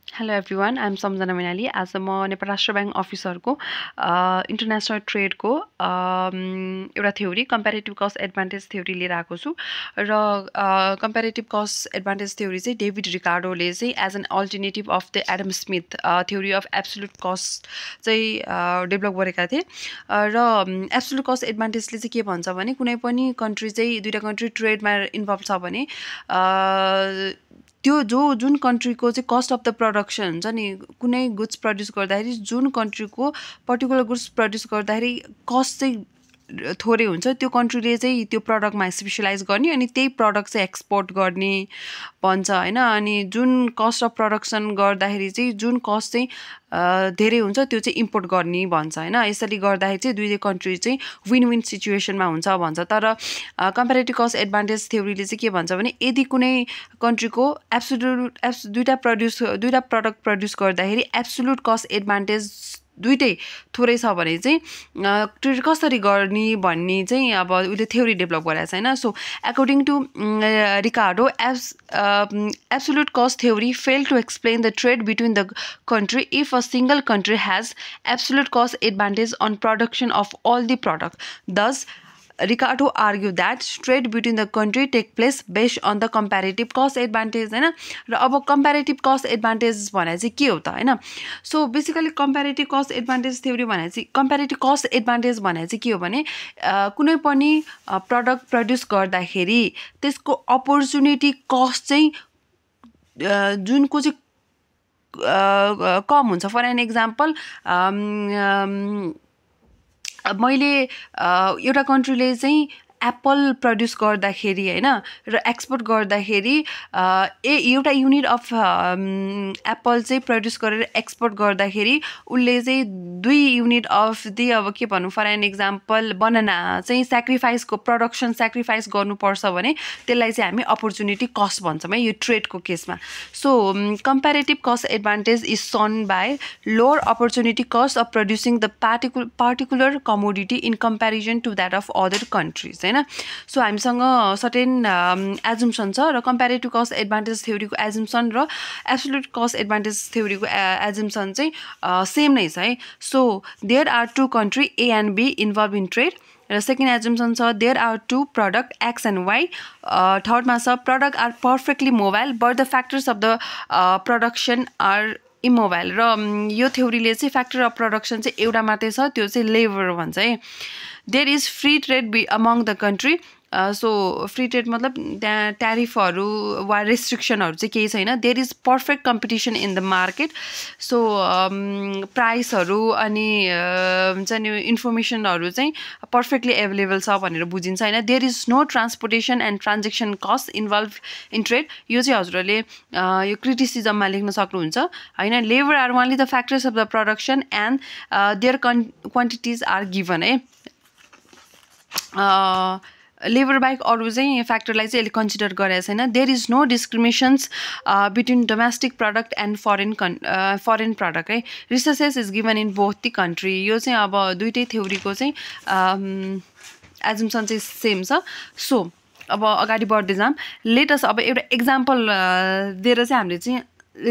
Hello everyone, I'm Samjana Minali. As a Nepal Rashtra Bank officer को international trade को एउटा theory comparative cost advantage theory लिएर आएको छु र comparative cost advantage theory चाहिँ डेभिड रिकार्डोले चाहिँ as an alternative of the Adam Smith theory of absolute cost चाहिँ डेभलप गरेका थिए र absolute cost advantage ले चाहिँ के भन्छ भने कुनै पनि कन्ट्री चाहिँ दुईटा कन्ट्री ट्रेडमा इन्भल्भ छ भने त्यो जुन कन्ट्रीको चाहिँ कस्ट अफ द प्रोडक्सन हुन्छ नि कुनै गुड्स प्रड्युस गर्दाखेरि जुन कन्ट्रीको पर्टिकुलर गुड्स प्रड्युस गर्दाखेरि कस्ट चाहिँ थोरै हुन्छ त्यो कन्ट्रीले चाहिँ त्यो प्रडक्टमा स्पेसलाइज गर्ने अनि त्यही प्रडक्ट चाहिँ एक्सपोर्ट गर्ने भन्छ हैन अनि जुन कस्ट अफ प्रोडक्सन गर्दाखेरि चाहिँ जुन कस्ट चाहिँ धेरै हुन्छ त्यो चाहिँ इम्पोर्ट गर्ने भन्छ हैन यसरी गर्दाखेरि चाहिँ दुईटै कन्ट्री चाहिँ विन विन सिचुएसनमा हुन्छ भन्छ तर कम्पेरेटिभ कस्ट एडभान्टेज थ्योरीले चाहिँ के भन्छ भने यदि कुनै कन्ट्रीको दुईटा प्रडक्ट प्रड्युस गर्दाखेरि एब्सोल्युट कस्ट एडभान्टेज दुईटै थोरै छ भने चाहिँ ट्रेड कसरी गर्ने भन्ने चाहिँ अब उले थ्योरी डेभलप गरेको छ हैन so according to Ricardo absolute cost theory failed to explain the trade between the country if a single country has absolute cost advantage on production of all the product. Thus Ricardo argued that trade between the country take place based on the comparative cost advantage हैन र अब comparative cost advantage भने चाहिँ के हो त हैन so basically comparative cost advantage theory भने चाहिँ comparative cost advantage भने चाहिँ के हो भने कुनै पनि प्रोडक्ट प्रड्युस गर्दाखेरि त्यसको अपर्चुनिटी कस्ट चाहिँ जुनको चाहिँ कम हुन्छ फर एन एक्जाम्पल मैले एउटा कन्ट्रीले चाहिँ एप्पल प्रड्युस गर्दाखेरि हैन र एक्सपोर्ट गर्दाखेरि एउटा युनिट अफ एप्पल चाहिँ प्रड्युस गरेर एक्सपोर्ट गर्दाखेरि उले चाहिँ 2 युनिट अफ दि अब के भन्नु फर एन एक्जाम्पल बनाना चाहिँ सैक्रिफाइसको प्रोडक्सन सैक्रिफाइस गर्नुपर्छ भने त्यसलाई चाहिँ हामी अपर्चुनिटी कस्ट भन्छौं है यो ट्रेडको केसमा so comparative cost advantage is shown by lower opportunity cost of producing the particular commodity in comparison to that of other countries हैन सो हामीसँग सर्टेन एजम्पसन छ र कम्पेरेटिभ कस्ट एडभान्टेज थ्योरीको एजम्पसन र एब्सोल्युट कस्ट एडभान्टेज थ्योरीको assumption चाहिँ same नै छ है so there are two country A and B involve in trade र सेकेन्ड एजम्पसन छ there are two product x and Y थर्डमा छ product are perfectly mobile but the factors of the production are immobile र यो थ्योरीले चाहिँ factor of production चाहिँ एउटा मात्रै छ त्यो चाहिँ लेबर भन्छ है there is free trade among the country so free trade मतलब त्यहाँ ट्यारिफहरू वा रेस्ट्रिक्सनहरू चाहिँ केही छैन there is perfect competition in the market so प्राइसहरू अनि हुन्छ नि इन्फर्मेसनहरू चाहिँ पर्फेक्टली एभाइलेबल छ भनेर बुझिन्छ हैन there is no transportation and transaction cost involve in trade यो चाहिँ हजुरहरूले यो क्रिटिसिजममा लेख्न सक्नुहुन्छ हैन labour are only the factors of the production and their quantities are given है लेबर बाहेक अरू चाहिँ फ्याक्टरलाई चाहिँ यसले कन्सिडर गरेको छैन there is no discriminations between domestic product and foreign product है resources is given in both the country यो चाहिँ अब दुईटै थ्योरीको चाहिँ एजम्पसन चाहिँ सेम छ सो अब अगाडि बढ्दै जाम लेटस अब एउटा एक्जाम्पल दिएर चाहिँ हामीले चाहिँ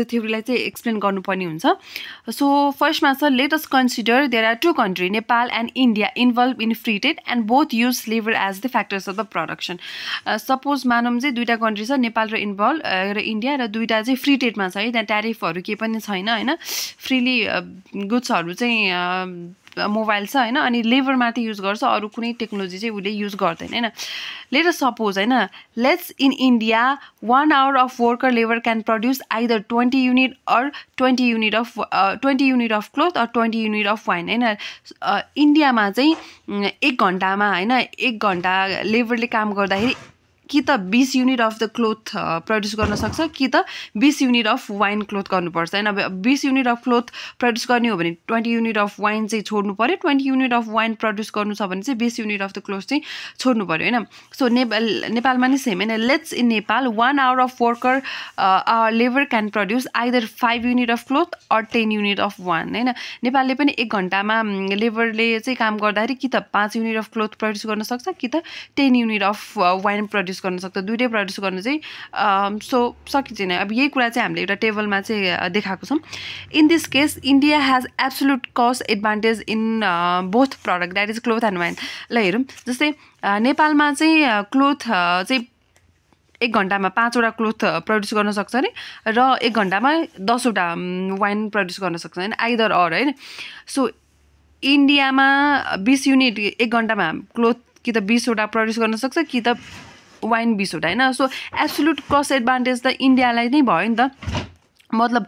थ्योरीलाई चाहिँ एक्सप्लेन गर्नुपर्ने हुन्छ सो फर्स्टमा छ let us consider there are two country Nepal and India involve in free trade and both use labour as the factors of the production suppose मानौँ चाहिँ दुईटा कन्ट्री छ नेपाल र इन्भल्भ र इन्डिया र दुईटा चाहिँ फ्री ट्रेडमा छ है त्यहाँ ट्यारिफहरू केही पनि छैन हैन फ्रीली गुड्सहरू चाहिँ मोबाइल छ हैन अनि लेबर माथि युज गर्छ अरू कुनै टेक्नोलोजी चाहिँ उले युज गर्दैन हैन लेट अस सपोज हैन let's in India 1 hour of worker labor can produce either 20 unit or 20 unit of cloth or 20 unit of wine हैन इन्डियामा चाहिँ 1 घण्टामा हैन 1 घण्टा लेबरले काम गर्दाखेरि कि त 20 unit of the cloth produce गर्न सक्छ कि त 20 युनिट अफ वाइन क्लोथ गर्नुपर्छ हैन अब 20 युनिट अफ क्लोथ प्रड्युस गर्ने हो भने 20 युनिट अफ वाइन चाहिँ छोड्नु पर्यो 20 युनिट अफ वाइन प्रड्युस गर्नु छ भने चाहिँ 20 युनिट अफ द क्लोथ चाहिँ छोड्नु पर्यो हैन सो नेपालमा नि सेम हैन let's in Nepal 1 hour of worker labor can produce either 5 unit of cloth or 10 unit of wine हैन नेपालले पनि 1 घण्टामा लेबरले चाहिँ काम गर्दाखेरि कि त 5 युनिट अफ क्लोथ प्रड्युस गर्न सक्छ कि त 10 unit of wine produce produce गर्न सक्छ, दुइटै प्रड्युस गर्न चाहिँ सो सकिँदैन। अब यही कुरा चाहिँ हामीले एउटा टेबलमा चाहिँ देखाएको छौँ। In this case India has absolute cost advantage in both product, that is cloth and wine. ल हेरौँ, जस्तै नेपालमा चाहिँ क्लोथ चाहिँ 1 घन्टामा 5वटा क्लोथ प्रड्युस गर्न सक्छ अरे, र 1 घन्टामा 10वटा वाइन प्रड्युस गर्न सक्छ होइन, आइदर अर होइन। सो इन्डियामा 20 युनिट 1 घन्टामा क्लोथ कि त 20वटा प्रड्युस गर्न सक्छ कि त वाइन 20वटा होइन। सो एब्सोल्युट कस्ट एडभान्टेज त इन्डियालाई नै भयो नि त, मतलब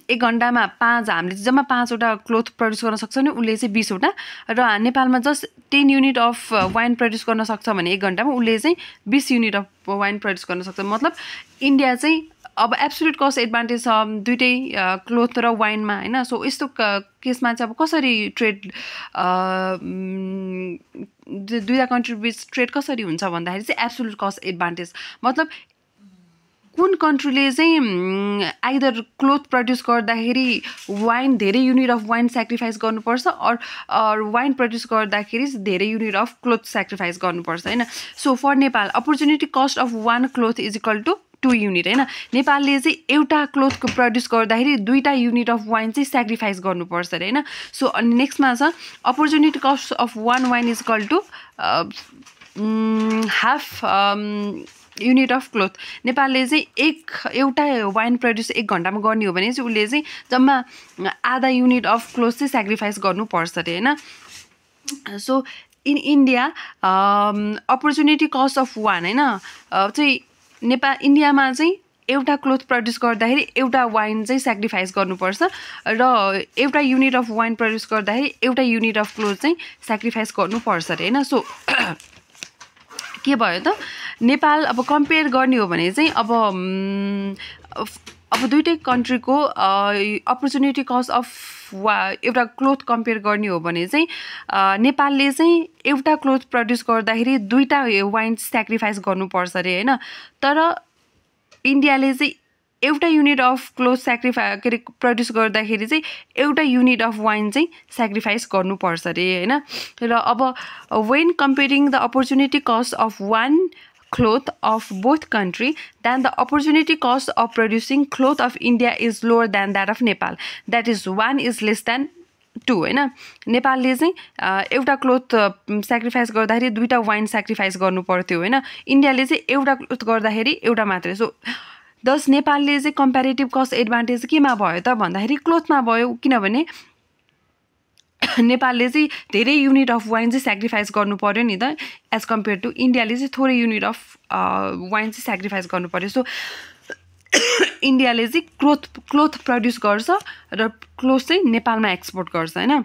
1 घन्टामा 5 हामीले जम्मा 5वटा क्लोथ प्रड्युस गर्न सक्छ भने उसले चाहिँ 20वटा, र नेपालमा just 10 unit of wine produce गर्न सक्छ भने 1 घन्टामा उसले चाहिँ 20 युनिट अफ वाइन प्रड्युस गर्न सक्छ। मतलब इन्डिया चाहिँ अब एब्सोल्युट कस्ट एडभान्टेज छ दुइटै क्लोथ र वाइनमा होइन। सो यस्तो केसमा चाहिँ अब कसरी ट्रेड दुईवटा कन्ट्री बिच ट्रेड कसरी हुन्छ भन्दाखेरि चाहिँ एब्सोल्युट कस्ट एडभान्टेज, मतलब कुन कन्ट्रीले चाहिँ आइदर क्लोथ प्रड्युस गर्दाखेरि वाइन धेरै युनिट अफ वाइन सेक्रिफाइस गर्नुपर्छ, अर वाइन प्रड्युस गर्दाखेरि धेरै युनिट अफ क्लोथ सेक्रिफाइस गर्नुपर्छ होइन। So for Nepal opportunity cost of 1 cloth is equal to 2 unit होइन। नेपालले चाहिँ एउटा क्लोथको प्रड्युस गर्दाखेरि 2टा युनिट अफ वाइन चाहिँ सेक्रिफाइस गर्नुपर्छ अरे होइन। सो अनि नेक्स्टमा छ opportunity cost of 1 wine is equal to half unit of cloth. नेपालले चाहिँ एउटा वाइन प्रड्युस 1 घन्टामा गर्ने हो भने चाहिँ उसले चाहिँ जम्मा आधा युनिट अफ क्लोथ चाहिँ सेक्रिफाइस गर्नुपर्छ अरे होइन। So in India opportunity cost of 1 होइन चाहिँ इन्डियामा चाहिँ एउटा क्लोथ प्रड्युस गर्दाखेरि एउटा वाइन चाहिँ सेक्रिफाइस गर्नुपर्छ, र एउटा युनिट अफ वाइन प्रड्युस गर्दाखेरि एउटा युनिट अफ क्लोथ चाहिँ सेक्रिफाइस गर्नुपर्छ अरे होइन। सो के भयो त, नेपाल अब कम्पेयर गर्ने हो भने चाहिँ अब दुइटै कन्ट्रीको अपर्च्युनिटी कस्ट अफ एउटा क्लोथ कम्पेयर गर्ने हो भने चाहिँ नेपालले चाहिँ एउटा क्लोथ प्रड्युस गर्दाखेरि 2टा वाइन सेक्रिफाइस गर्नुपर्छ अरे होइन। तर इन्डियाले चाहिँ एउटा युनिट अफ क्लोथ के अरे प्रड्युस गर्दाखेरि चाहिँ एउटा युनिट अफ वाइन चाहिँ सेक्रिफाइस गर्नुपर्छ अरे होइन। र अब when comparing the opportunity cost of 1 cloth of both country, then the opportunity cost of producing cloth of India is lower than that of Nepal, that is 1 is less than 2 होइन। नेपालले चाहिँ एउटा cloth sacrifice गर्दाखेरि 2टा wine sacrifice गर्नु पर्थ्यो होइन, इन्डियाले चाहिँ एउटा क्लोथ गर्दाखेरि एउटा मात्रै। सो दस नेपालले चाहिँ कम्पेरिटिभ कस्ट एडभान्टेज केमा भयो त भन्दाखेरि क्लोथमा भयो, किनभने नेपालले चाहिँ धेरै युनिट अफ वाइन चाहिँ सेक्रिफाइस गर्नु पर्यो नि त, एज कम्पेयर टु इन्डियाले चाहिँ थोरै युनिट अफ वाइन चाहिँ सेक्रिफाइस गर्नु पर्यो। सो इन्डियाले चाहिँ क्लोथ प्रड्युस गर्छ र क्लोथ चाहिँ नेपालमा एक्सपोर्ट गर्छ होइन।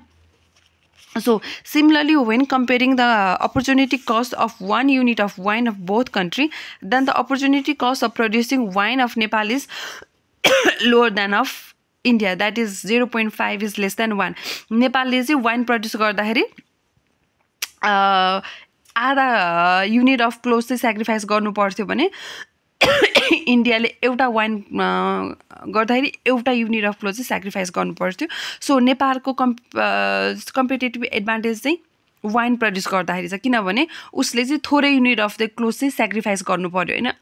So similarly, when comparing the opportunity cost of 1 unit of wine of both country, then the opportunity cost of producing wine of Nepal is lower than of India, that is 0.5 is less than 1. नेपालले चाहिँ wine produce गर्दाखेरि आधा unit of cloth चाहिँ sacrifice गर्नु पर्थ्यो भने इन्डियाले एउटा वाइन गर्दाखेरि एउटा युनिट अफ क्लोथ चाहिँ सेक्रिफाइस गर्नु पर्थ्यो। सो नेपालको कम्पिटेटिभ एडभान्टेज चाहिँ वाइन प्रड्युस गर्दाखेरि छ, किनभने उसले चाहिँ थोरै युनिट अफ द क्लोथ चाहिँ सेक्रिफाइस गर्नु पर्यो होइन।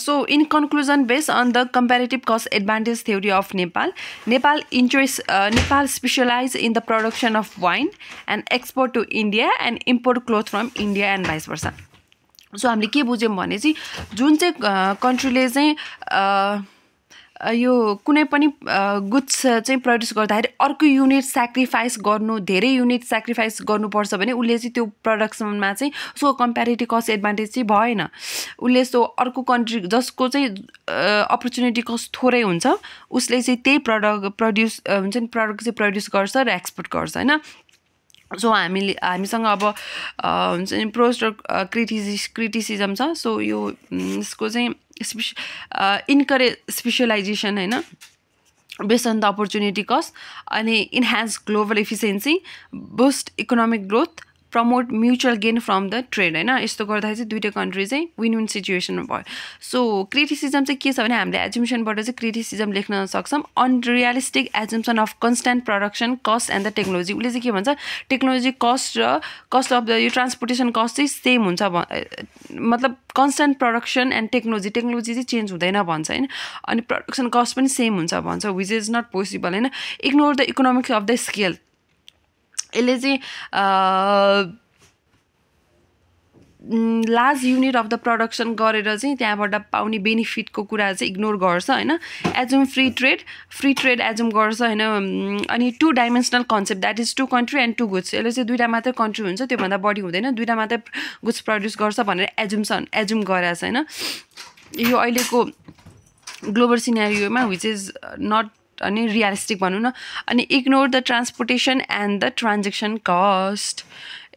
So in conclusion, based on the comparative cost advantage theory of Nepal, Nepal specialize in the production of wine and export to India and import cloth from India and vice versa. So हामीले के बुझ्यौँ भने चाहिँ जुन चाहिँ कन्ट्रीले चाहिँ यो कुनै पनि गुड्स चाहिँ प्रड्युस गर्दाखेरि अर्को युनिट सेक्रिफाइस गर्नु, धेरै युनिट सेक्रिफाइस गर्नुपर्छ भने उसले चाहिँ त्यो प्रडक्सनमा चाहिँ उसको कम्पेरिटिभ कस्ट एडभान्टेज चाहिँ भएन। उसले सो अर्को कन्ट्री जसको चाहिँ अपर्च्युनिटी कस्ट थोरै हुन्छ उसले चाहिँ त्यही प्रड्युस हुन्छ नि प्रडक्ट चाहिँ प्रड्युस गर्छ र एक्सपोर्ट गर्छ होइन। सो हामीसँग अब हुन्छ नि प्रोस र क्रिटिसिजम छ। सो यो यसको चाहिँ इन्करेज स्पेसलाइजेसन होइन, based on the opportunity cost, अनि enhance global efficiency, boost economic growth, promote mutual gain from the trade होइन यस्तो गर्दाखेरि चाहिँ दुईटै कन्ट्री चाहिँ विन विन सिचुएसनमा भयो सो क्रिटिसिजम चाहिँ के छ भने हामीले एजुम्सनबाट चाहिँ क्रिटिसिजम लेख्न सक्छौँ unrealistic assumption of constant production cost and the technology उसले चाहिँ के भन्छ टेक्नोलोजी कस्ट र कस्ट अफ द यो ट्रान्सपोर्टेसन कस्ट चाहिँ सेम हुन्छ मतलब कन्स्ट्यान्ट प्रोडक्सन एन्ड टेक्नोलोजी चाहिँ चेन्ज हुँदैन भन्छ होइन अनि प्रोडक्सन कस्ट पनि सेम हुन्छ भन्छ विच इज नट पोसिबल होइन ignore the economics of the scale यसले चाहिँ large unit of the production गरेर चाहिँ त्यहाँबाट पाउने बेनिफिटको कुरा चाहिँ इग्नोर गर्छ होइन एजुम फ्री ट्रेड एजुम गर्छ होइन अनि 2 dimensional concept that is 2 country and 2 goods यसले चाहिँ 2टा मात्रै कन्ट्री हुन्छ त्योभन्दा बढी हुँदैन 2टा मात्रै गुड्स प्रड्युस गर्छ भनेर एजुम गरेको छ होइन यो अहिलेको ग्लोबल सिनेरियोमा विच इज नट अनि रियलिस्टिक भनौँ न अनि ignore the transportation and the transaction cost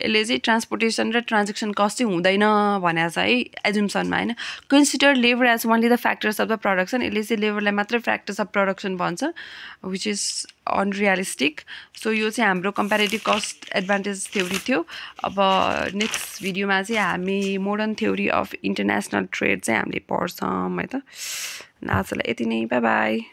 यसले चाहिँ ट्रान्सपोर्टेसन र ट्रान्जेक्सन कस्ट चाहिँ हुँदैन भनेको छ है एजुम्सनमा होइन consider labour as only the factors of the production यसले चाहिँ लेबरलाई मात्रै फ्याक्टर्स अफ प्रोडक्सन भन्छ विच इज अनरियलिस्टिक सो यो चाहिँ हाम्रो कम्पेरेटिभ कस्ट एडभान्टेज थ्योरी थियो अब नेक्स्ट भिडियोमा चाहिँ हामी modern theory of international trade चाहिँ हामीले पढ्छौँ है त आजलाई यति नै बाई बाई